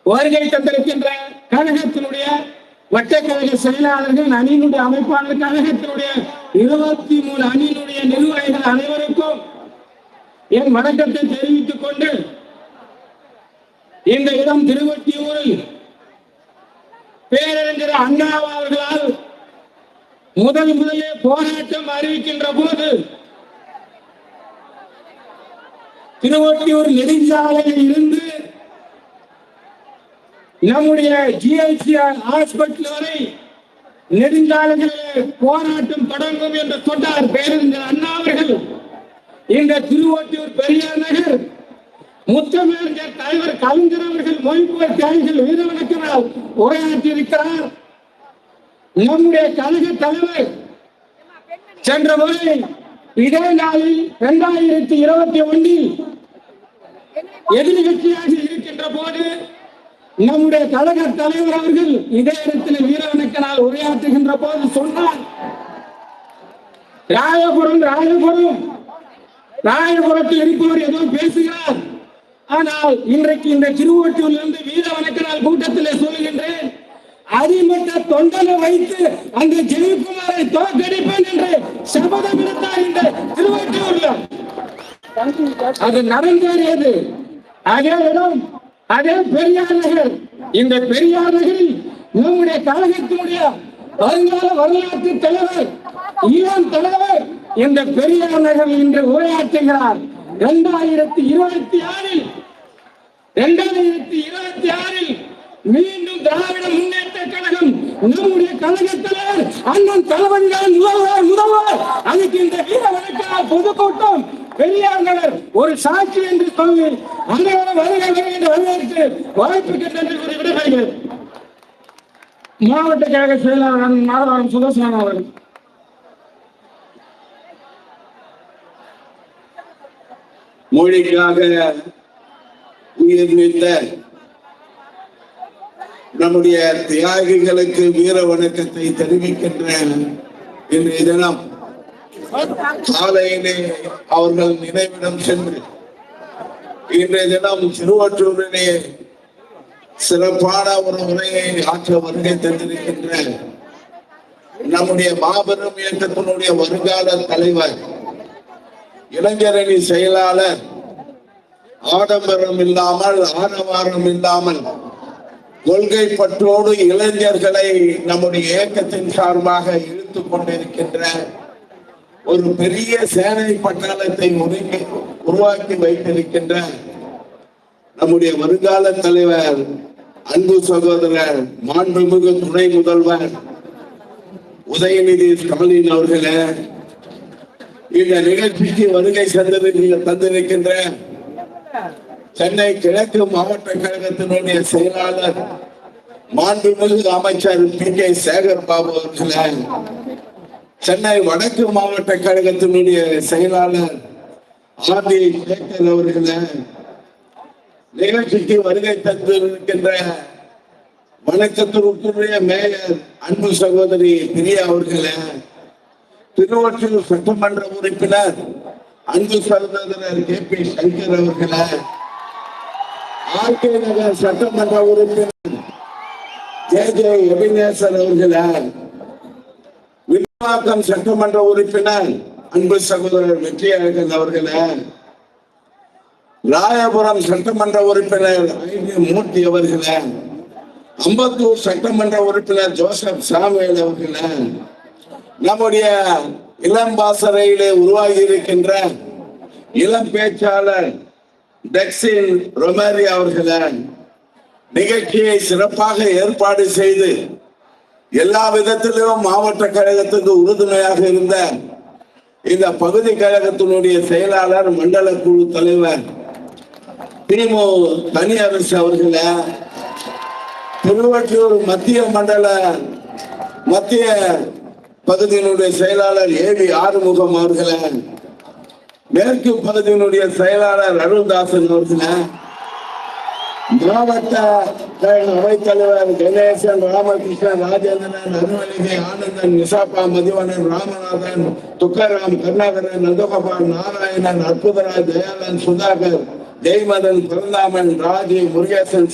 வருகை தந்திருக்கின்ற கழகத்தினுடைய வட்டக்கழக செயலாளர்கள், அணியினுடைய அமைப்பாளர், கழகத்தினுடைய 23 அணியினுடைய நிர்வாகிகள் அனைவருக்கும் என் வணக்கத்தை தெரிவித்துக் கொண்டு, இந்த இடம் திருவொற்றியூரில் பேரறிஞர் அண்ணா அவர்களால் முதலே போராட்டம் அறிவிக்கின்ற போது திருவொற்றியூர் நெடுஞ்சாலையில் இருந்து நம்முடைய ஜிஎல்சிஆர் ஹாஸ்பிட்டல் வரை நெடுஞ்சாலைகளில் போராட்டம் தொடங்கும் என்று சொன்னார் பேரறிஞர் அண்ணா அவர்கள். இந்த திருவொற்றியூர் பெரியார் நகர் முத்தமிழர் தலைவர் கலைஞர் அவர்கள் மொழிபெயர் தியாகிகள் வீரவணக்கினால் உரையாற்றி இருக்கிறார். நம்முடைய கழக தலைவர் சென்ற முறை இதே நாளில் 2021 எதிர்கட்சியாக இருக்கின்ற போது நம்முடைய கழக தலைவர் அவர்கள் இதே இடத்தில் வீரவணக்கினால் உரையாற்றுகின்ற போது சொன்னார், ராயபுரத்தில் இருப்பவர் ஏதோ பேசுகிறார். ஆனால் இன்றைக்கு இந்த திருவொற்றியூரிலிருந்து வீரவணக்கினால் கூட்டத்தில் சொல்லுகின்றேன், அடிமட்ட தொண்டனை வைத்து அந்த ஜெயக்குமாரை தோற்கடிப்பேன் என்று சபதம் எடுத்தார். இந்த திருவொற்றியூர்ல அது நடந்தேறியது. அதே இடம், அதே பெரியார் நகர். இந்த பெரியார் நகரில் நம்முடைய கழகத்தினுடைய வருங்கால வரலாற்று தலைவர், ஈழம் தலைவர் இந்த பெரியார் நகரில் இன்று உரையாற்றுகிறார். 2026 மீண்டும் திராவிட முன்னேற்ற கழகம் நம்முடைய கழக தலைவர் அண்ணன் தளபதியால் முதல்வர் அதுக்கு இந்த வீரவணக்கினால் பொதுக்கூட்டம் பெரியார் நகர் ஒரு சாட்சி என்று சொல்லி அன்றைய வருகை என்று வரவேற்று வாய்ப்புக்கு நன்றி கூறி விடுகிறேன். மாவட்ட கழக செயலாளர் மாதவரம் சுதர்சனன் அவர்கள். மொழிக்காக உயிர் நீத்த நம்முடைய தியாகிகளுக்கு வீர வணக்கத்தை தெரிவிக்கின்ற இன்றைய தினம் காலையிலே அவர்கள் நினைவிடம் சென்று இன்றைய தினம் திருவொற்றியூரிலே சிறப்பான ஒரு உரையை ஆற்ற வருகை தந்திருக்கின்ற நம்முடைய மாபெரும் இயக்கத்தினுடைய வருங்கால தலைவர், இளைஞரணி செயலாளர், ஆடம்பரம் இல்லாமல் ஆரவாரம் இல்லாமல் கொள்கை பற்றோடு இளைஞர்களை நம்முடைய இயக்கத்தின் சார்பாக இழுத்துக் கொண்டிருக்கின்ற ஒரு பெரிய சேனை பட்டாளத்தை உருவாக்கி வைத்திருக்கின்ற நம்முடைய வருங்கால தலைவர், அன்பு சகோதரர், மாண்புமிகு துணை முதல்வர் உதயநிதி ஸ்டாலின் அவர்களே, இந்த நிகழ்ச்சிக்கு வருகை தந்திருக்கின்ற சென்னை கிழக்கு மாவட்ட கழகத்தினுடைய செயலாளர், மாண்புமிகு அமைச்சர் பி.கே. சேகர் பாபு அவர்களே, சென்னை வடக்கு மாவட்ட கழகத்தினுடைய செயலாளர் ஆர்.டி. சேகர் அவர்களே, நிகழ்ச்சிக்கு வருகை தந்திருக்கின்ற வணக்கத்திற்குரிய மேயர் அன்பு சகோதரி பிரியா அவர்களே, திருவொற்றியூர் சட்டமன்ற உறுப்பினர் அன்பு சகோதரர் கே.பி. சங்கர் அவர்களே, ஆர்.கே. நகர் சட்டமன்ற உறுப்பினர் ஜே.ஜே. எபினேசர் அவர்களே, வில்லிவாக்கம் சட்டமன்ற உறுப்பினர் அன்பு சகோதரர் வெற்றியழகன் அவர்களே, ராயபுரம் சட்டமன்ற உறுப்பினர் மூர்த்தி அவர்களே, அம்பத்தூர் சட்டமன்ற உறுப்பினர் ஜோசப் சாமுவேல் அவர்களே, நம்முடைய இளம்பாசறையிலே உருவாகி இருக்கின்ற இளம் பேச்சாளர் டெக்சின் ரொமேரி அவர்களே, நிகழ்ச்சியை சிறப்பாக ஏற்பாடு செய்து எல்லா விதத்திலும் மாவட்ட கழகத்துக்கு உறுதுணையாக இருந்த இந்த பகுதி கழகத்தினுடைய செயலாளர், மண்டல குழு தலைவர் திமு தனியரசு அவர்களே, திருவொற்றியூர் மத்திய பகுதியினுடைய செயலாளர் ஏ.வி. ஆறுமுகம் அவர்களே, மேற்கு பகுதியினுடைய செயலாளர் அருள்தாசன் அவர்களே, மாவட்ட அவைத்தலைவர் கணேசன், ராமகிருஷ்ணன், ராஜேந்திரன், அருள்நிதி, ஆனந்தன், நிசாப்பா, மதிவனன், ராமநாதன், துக்காராம், கருணாகரன், நந்தகோபால், நாராயணன், அற்புதராஜ், தயாளன், சுதாகர், ஜெய்மதன், பரந்தாமன், ராஜி, முருகேசன்,